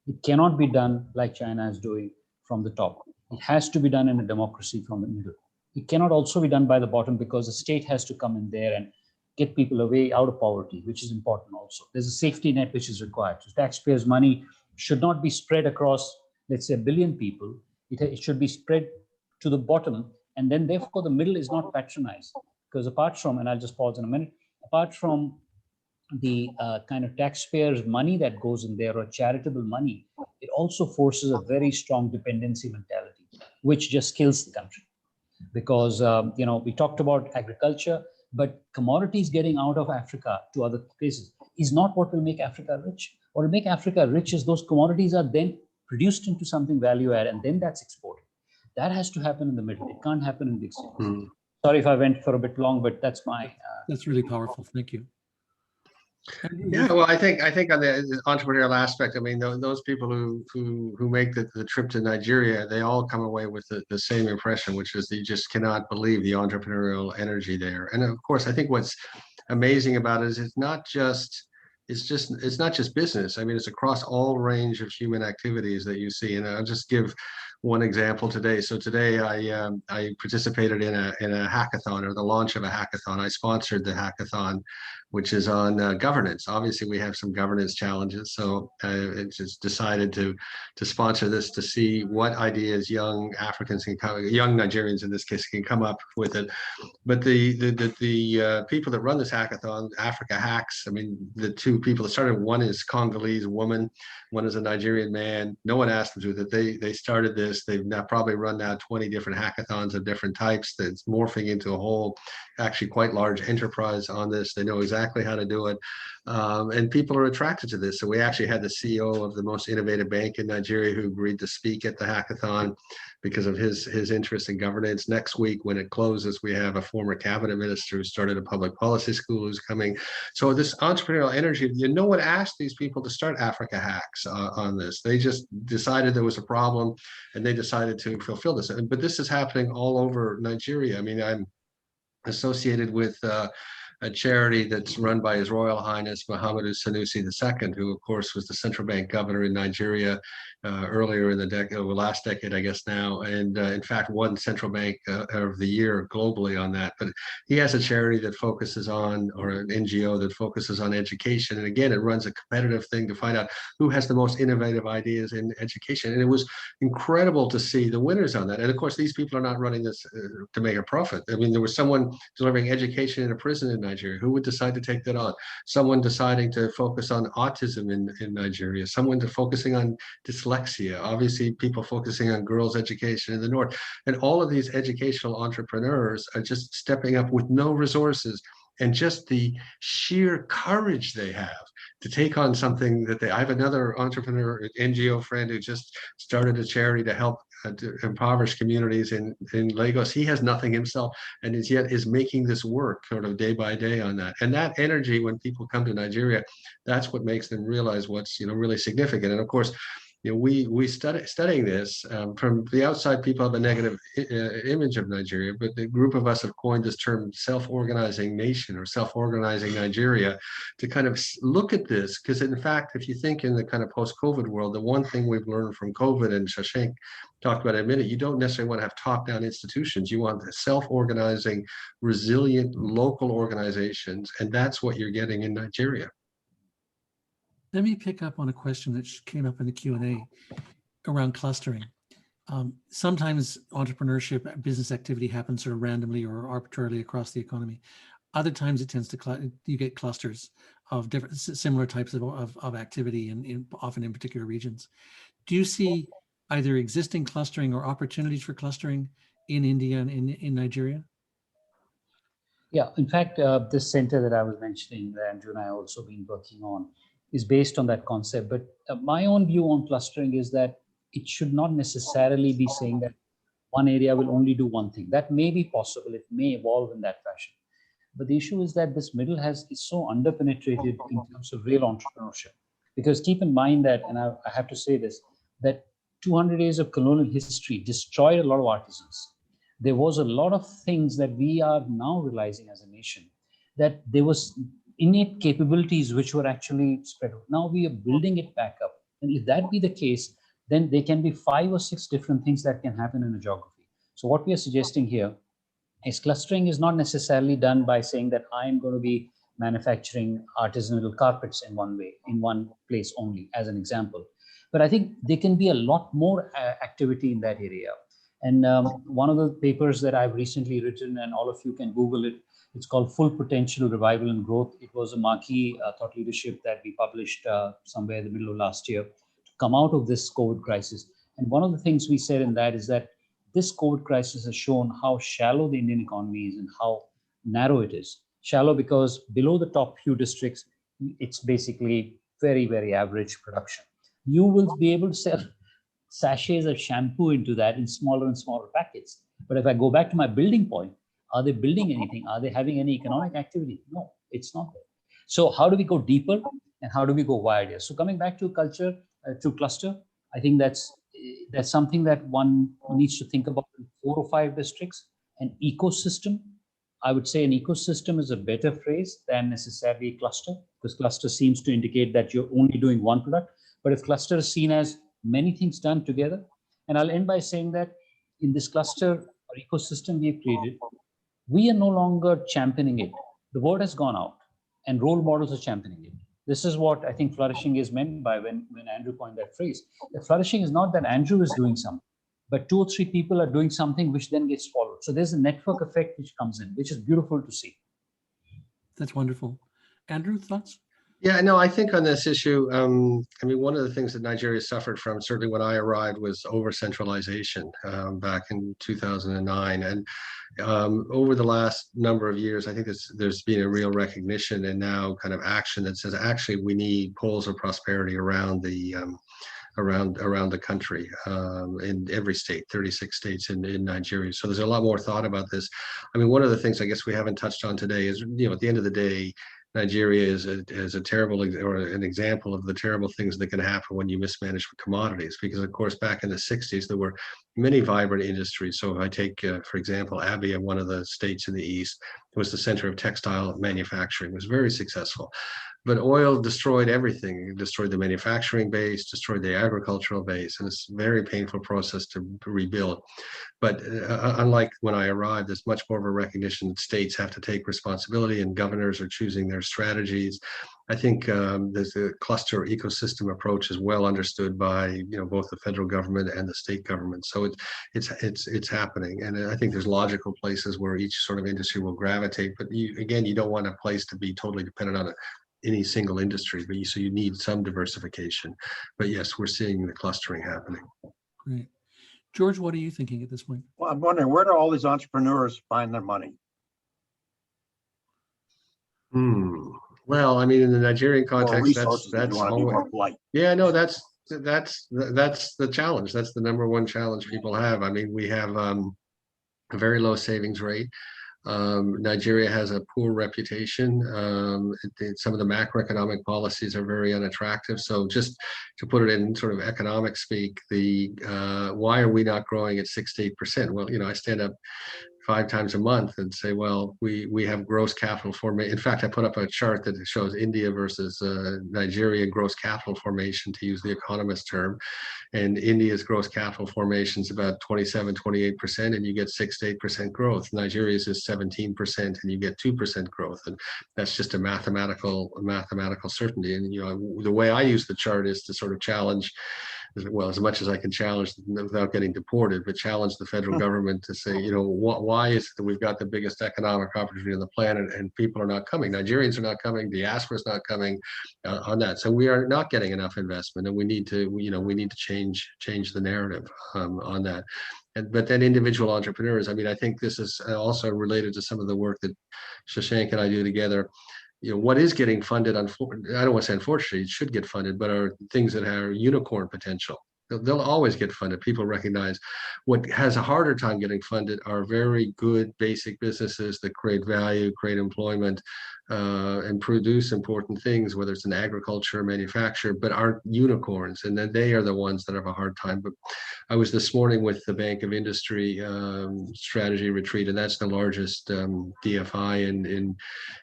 It cannot be done like China is doing from the top. It has to be done in a democracy from the middle. It cannot also be done by the bottom, because the state has to come in there and get people away out of poverty, which is important also. There's a safety net which is required. So taxpayers' money should not be spread across, let's say, 1 billion people. It should be spread to the bottom, and then therefore the middle is not patronized. Because apart from, and I'll just pause in a minute, apart from the kind of taxpayers' money that goes in there, or charitable money, it also forces a very strong dependency mentality, which just kills the country. Because we talked about agriculture, but commodities getting out of Africa to other places is not what will make Africa rich. What will make Africa rich is those commodities are then produced into something value add, and then that's exported. That has to happen in the middle. It can't happen in big cities. Sorry if I went for a bit long, but that's my. That's really powerful. Thank you. Yeah, well, I think on the entrepreneurial aspect, I mean, those people who make the trip to Nigeria, they all come away with the same impression, which is they just cannot believe the entrepreneurial energy there. And of course, I think what's amazing about it is it's not just business. I mean, it's across all range of human activities that you see. And I'll just give one example today. So today I participated in a hackathon, or the launch of a hackathon. I sponsored the hackathon, which is on governance. Obviously, we have some governance challenges, so it's just decided to sponsor this to see what ideas young Africans young Nigerians in this case, can come up with it. But the people that run this hackathon, Africa Hacks, I mean, the two people that started, one is Congolese woman, one is a Nigerian man. No one asked them to do that. They started this. They've now probably run 20 different hackathons of different types. That's morphing into a whole, actually quite large enterprise on this. They know exactly how to do it. And people are attracted to this. So we actually had the CEO of the most innovative bank in Nigeria who agreed to speak at the hackathon because of his interest in governance. Next week, when it closes, we have a former cabinet minister who started a public policy school who's coming. So this entrepreneurial energy, no one asked these people to start Africa Hacks on this. They just decided there was a problem and they decided to fulfill this. But this is happening all over Nigeria. I mean, I'm associated with a charity that's run by His Royal Highness Muhammadu Sanusi II, who of course was the central bank governor in Nigeria earlier in the last decade, I guess now, and in fact won Central Bank of the Year globally on that. But he has a charity that focuses on, or an NGO that focuses on education, and again, it runs a competitive thing to find out who has the most innovative ideas in education. And it was incredible to see the winners on that. And of course, these people are not running this to make a profit. I mean, there was someone delivering education in a prison in Nigeria. Who would decide to take that on? Someone deciding to focus on autism in Nigeria. Someone focusing on dyslexia. Obviously, people focusing on girls' education in the north. And all of these educational entrepreneurs are just stepping up with no resources, and just the sheer courage they have to take on something that I have another entrepreneur, NGO friend who just started a charity to help to impoverished communities in Lagos. He has nothing himself, and yet is making this work sort of day by day on that. And that energy, when people come to Nigeria, that's what makes them realize what's really significant. And of course, we studying this from the outside. People have a negative image of Nigeria, but the group of us have coined this term self-organizing nation or self-organizing Nigeria to kind of look at this, because in fact, if you think in the kind of post-COVID world, the one thing we've learned from COVID, and Shashank talked about in a minute, you don't necessarily want to have top-down institutions. You want self-organizing, resilient local organizations, and that's what you're getting in Nigeria. Let me pick up on a question that came up in the Q&A around clustering. Sometimes entrepreneurship, business activity happens sort of randomly or arbitrarily across the economy. Other times it tends to, you get clusters of different, similar types of activity often in particular regions. Do you see either existing clustering or opportunities for clustering in India and in Nigeria? Yeah, in fact, this center that I was mentioning, that Andrew and I also been working on, is based on that concept. But my own view on clustering is that it should not necessarily be saying that one area will only do one thing. That may be possible. It may evolve in that fashion. But the issue is that this middle is so underpenetrated in terms of real entrepreneurship. Because keep in mind that, and I have to say this, that 200 years of colonial history destroyed a lot of artisans. There was a lot of things that we are now realizing as a nation, that there was innate capabilities which were actually spread out. Now we are building it back up. And if that be the case, then there can be 5 or 6 different things that can happen in a geography. So what we are suggesting here is clustering is not necessarily done by saying that I'm going to be manufacturing artisanal carpets in one way, in one place only, as an example. But I think there can be a lot more activity in that area. And one of the papers that I've recently written, and all of you can Google it, it's called Full Potential Revival and Growth. It was a marquee thought leadership that we published somewhere in the middle of last year to come out of this COVID crisis. And one of the things we said in that is that this COVID crisis has shown how shallow the Indian economy is and how narrow it is. Shallow because below the top few districts, it's basically very, very average production. You will be able to sell sachets of shampoo into that in smaller and smaller packets. But if I go back to my building point, are they building anything? Are they having any economic activity? No, it's not there. So how do we go deeper and how do we go wider? So coming back to culture, to cluster, I think that's something that one needs to think about in 4 or 5 districts. An ecosystem, I would say an ecosystem is a better phrase than necessarily cluster, because cluster seems to indicate that you're only doing one product. But if cluster is seen as many things done together, and I'll end by saying that in this cluster or ecosystem we've created, we are no longer championing it. The word has gone out and role models are championing it. This is what I think flourishing is meant by when Andrew coined that phrase. The flourishing is not that Andrew is doing something, but 2 or 3 people are doing something which then gets followed. So there's a network effect which comes in, which is beautiful to see. That's wonderful. Andrew, thoughts? Yeah, no, I think on this issue, I mean, one of the things that Nigeria suffered from, certainly when I arrived, was over-centralization back in 2009. And over the last number of years, I think there's been a real recognition and now kind of action that says, actually, we need poles of prosperity around the around the country in every state, 36 states in Nigeria. So there's a lot more thought about this. I mean, one of the things I guess we haven't touched on today is, at the end of the day, Nigeria is a terrible, or an example of the terrible things that can happen when you mismanage commodities. Because of course, back in the 60s, there were many vibrant industries. So if I take, for example, Abia, one of the states in the East, it was the center of textile manufacturing, it was very successful. But oil destroyed everything. It destroyed the manufacturing base, destroyed the agricultural base, and it's a very painful process to rebuild. But unlike when I arrived, there's much more of a recognition that states have to take responsibility and governors are choosing their strategies. I think there's a cluster ecosystem approach is well understood by both the federal government and the state government. So it's happening, and I think there's logical places where each sort of industry will gravitate. But you don't want a place to be totally dependent on any single industry, but so you need some diversification. But yes, we're seeing the clustering happening. Great. George, what are you thinking at this point? Well, I'm wondering, where do all these entrepreneurs find their money? Well, I mean, in the Nigerian context, that's always, yeah, no, that's the challenge. That's the number one challenge people have. I mean, we have a very low savings rate. Nigeria has a poor reputation. Some of the macroeconomic policies are very unattractive. So just to put it in sort of economic speak, why are we not growing at 6 to 8%? Well, I stand up 5 times a month and say, well, we have gross capital formation. In fact, I put up a chart that shows India versus Nigeria gross capital formation, to use the economist term. And India's gross capital formation is about 27, 28%, and you get 6 to 8% growth. Nigeria's is 17%, and you get 2% growth. And that's just a mathematical certainty. And the way I use the chart is to sort of challenge, well, as much as I can challenge without getting deported, but challenge the federal government to say, why is it that we've got the biggest economic opportunity on the planet and people are not coming? Nigerians are not coming, diaspora is not coming on that. So we are not getting enough investment, and we need to change the narrative on that. But then individual entrepreneurs, I think this is also related to some of the work that Shashank and I do together. What is getting funded, I don't want to say unfortunately, it should get funded, but are things that have unicorn potential. They'll always get funded. People recognize what has a harder time getting funded are very good basic businesses that create value, create employment, and produce important things, whether it's in agriculture or manufacture, but aren't unicorns. And then they are the ones that have a hard time. But I was this morning with the Bank of Industry strategy retreat, and that's the largest DFI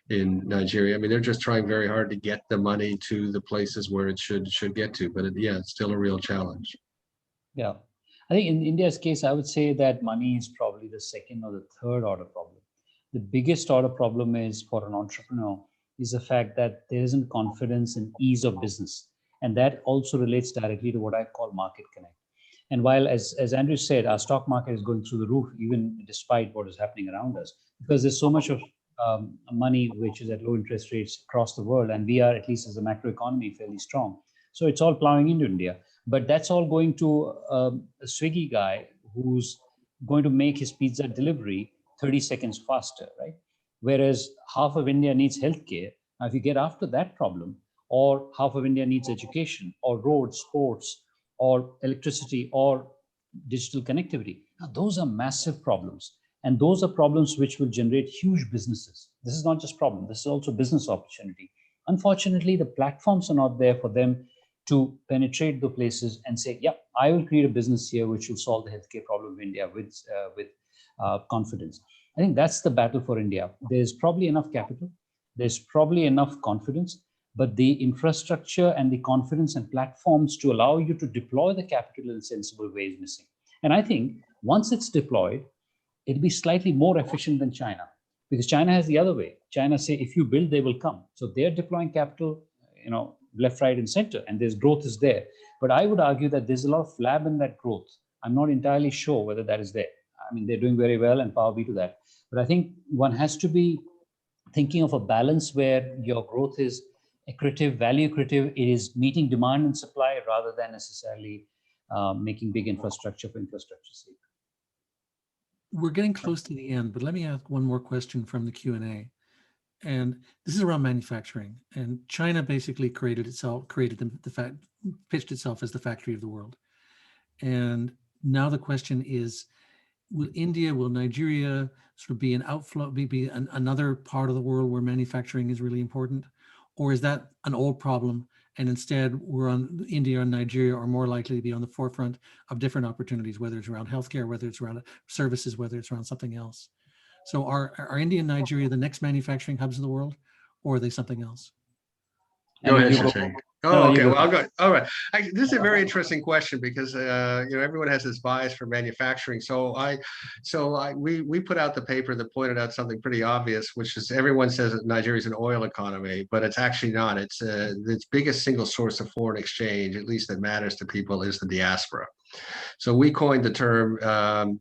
in Nigeria. They're just trying very hard to get the money to the places where it should get to. But it's still a real challenge. Yeah. I think in India's case, I would say that money is probably the second or the third order problem. The biggest order problem is for an entrepreneur is the fact that there isn't confidence in ease of business. And that also relates directly to what I call market connect. And while, as Andrew said, our stock market is going through the roof, even despite what is happening around us, because there's so much of money which is at low interest rates across the world. And we are, at least as a macroeconomy, fairly strong. So it's all plowing into India. But that's all going to a Swiggy guy who's going to make his pizza delivery 30 seconds faster, right? Whereas half of India needs healthcare. Now, if you get after that problem, or half of India needs education, or roads, sports, or electricity, or digital connectivity. Now, those are massive problems. And those are problems which will generate huge businesses. This is not just problem, this is also business opportunity. Unfortunately, the platforms are not there for them to penetrate the places and say, yeah, I will create a business here which will solve the healthcare problem of India with confidence. I think that's the battle for India. There's probably enough capital, there's probably enough confidence, but the infrastructure and the confidence and platforms to allow you to deploy the capital in a sensible way is missing. And I think once it's deployed, it'll be slightly more efficient than China, because China has the other way. China say, if you build, they will come. So they're deploying capital, left, right, and center, and there's growth is there. But I would argue that there's a lot of flab in that growth. I'm not entirely sure whether that is there. They're doing very well, and power be to that. But I think one has to be thinking of a balance where your growth is accretive, value accretive. It is meeting demand and supply rather than necessarily making big infrastructure for infrastructure's sake. We're getting close to the end, but let me ask one more question from the Q&A. And this is around manufacturing. And China basically pitched itself as the factory of the world. And now the question is, will Nigeria sort of be an outflow, be another part of the world where manufacturing is really important? Or is that an old problem? And instead, India and Nigeria are more likely to be on the forefront of different opportunities, whether it's around healthcare, whether it's around services, whether it's around something else. So are India and Nigeria the next manufacturing hubs of the world, or are they something else? Go ahead, Shashank. Oh, okay. Well, I'll go. All right. This is a very interesting question because everyone has this bias for manufacturing. So we put out the paper that pointed out something pretty obvious, which is everyone says that Nigeria is an oil economy, but it's actually not. It's its biggest single source of foreign exchange, at least that matters to people, is the diaspora. So we coined the term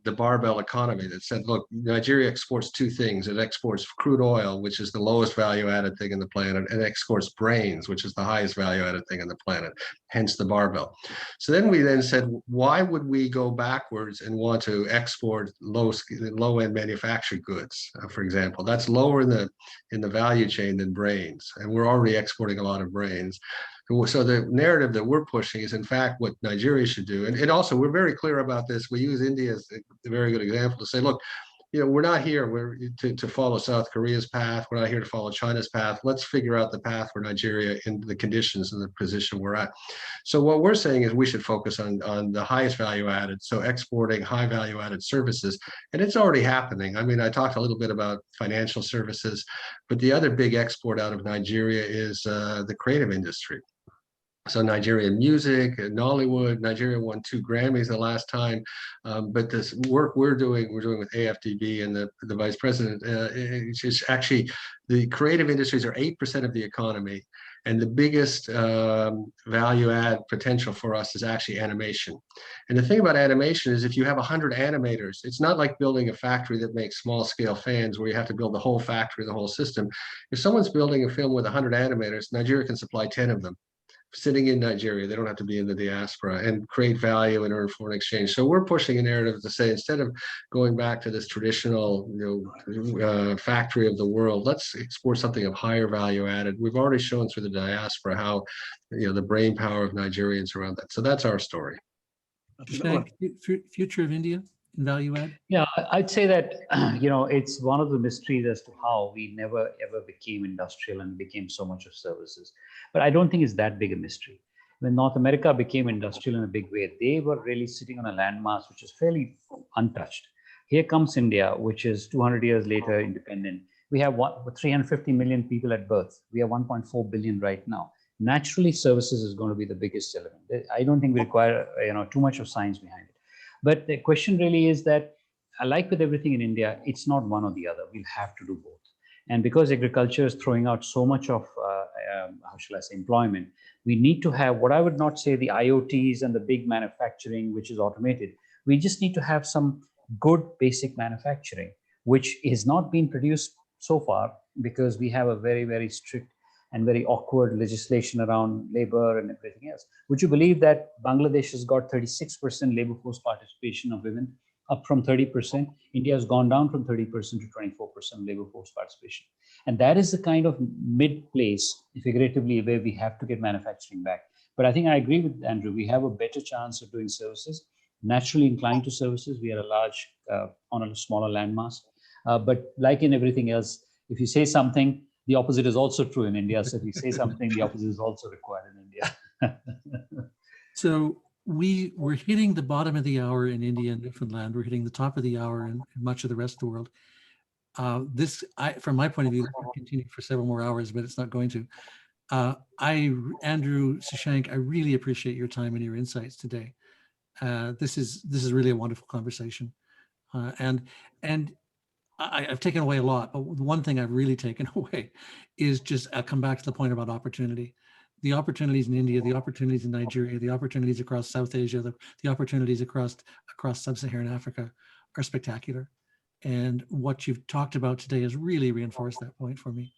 the barbell economy that said, look, Nigeria exports two things. It exports crude oil, which is the lowest value added thing in the planet, and exports brains, which is the highest value added thing in the planet, hence the barbell. So then we said, why would we go backwards and want to export low-end manufactured goods, for example? That's lower in the value chain than brains, and we're already exporting a lot of brains. So the narrative that we're pushing is, in fact, what Nigeria should do. And also, we're very clear about this. We use India as a very good example to say, look, we're not here to follow South Korea's path. We're not here to follow China's path. Let's figure out the path for Nigeria in the conditions and the position we're at. So what we're saying is we should focus on the highest value added. So exporting high value added services, and it's already happening. I mean, I talked a little bit about financial services, but the other big export out of Nigeria is the creative industry. So Nigerian music, Nollywood. Nigeria won 2 Grammys the last time, but this work we're doing with AFDB and the vice president, it's just actually the creative industries are 8% of the economy, and the biggest value add potential for us is actually animation. And the thing about animation is, if you have 100 animators, it's not like building a factory that makes small scale fans where you have to build the whole factory, the whole system. If someone's building a film with 100 animators, Nigeria can supply 10 of them, sitting in Nigeria. They don't have to be in the diaspora, and create value and earn foreign exchange. So we're pushing a narrative to say, instead of going back to this traditional factory of the world, let's export something of higher value added. We've already shown through the diaspora how the brain power of Nigerians around that. So that's our story. Shashank, future of India in value add? Yeah, I'd say that, it's one of the mysteries as to how we never ever became industrial and became so much of services. But I don't think it's that big a mystery. When North America became industrial in a big way, they were really sitting on a landmass which is fairly untouched. Here comes India, which is 200 years later independent. We have 350 million people at birth. We are 1.4 billion right now. Naturally, services is going to be the biggest element. I don't think we require too much of science behind it. But the question really is that, like with everything in India, it's not one or the other. We'll have to do both. And because agriculture is throwing out so much of, how shall I say, employment, we need to have what I would not say the IoTs and the big manufacturing, which is automated. We just need to have some good basic manufacturing, which is not being produced so far because we have a very, very strict and very awkward legislation around labor and everything else. Would you believe that Bangladesh has got 36% labor force participation of women, up from 30%? India has gone down from 30% to 24% labor force participation. And that is the kind of mid place, figuratively, where we have to get manufacturing back. But I think I agree with Andrew. We have a better chance of doing services, naturally inclined to services. We are a large, on a smaller landmass. But like in everything else, if you say something, the opposite is also true in India. So if you say something, the opposite is also required in India. So we're hitting the bottom of the hour in India and Newfoundland. We're hitting the top of the hour in much of the rest of the world. From my point of view, could continue for several more hours, but it's not going to. Andrew, Shashank, I really appreciate your time and your insights today. This is really a wonderful conversation, and I've taken away a lot, but the one thing I've really taken away is just, I'll come back to the point about opportunity. The opportunities in India, the opportunities in Nigeria, the opportunities across South Asia, the opportunities across sub-Saharan Africa are spectacular. And what you've talked about today has really reinforced that point for me.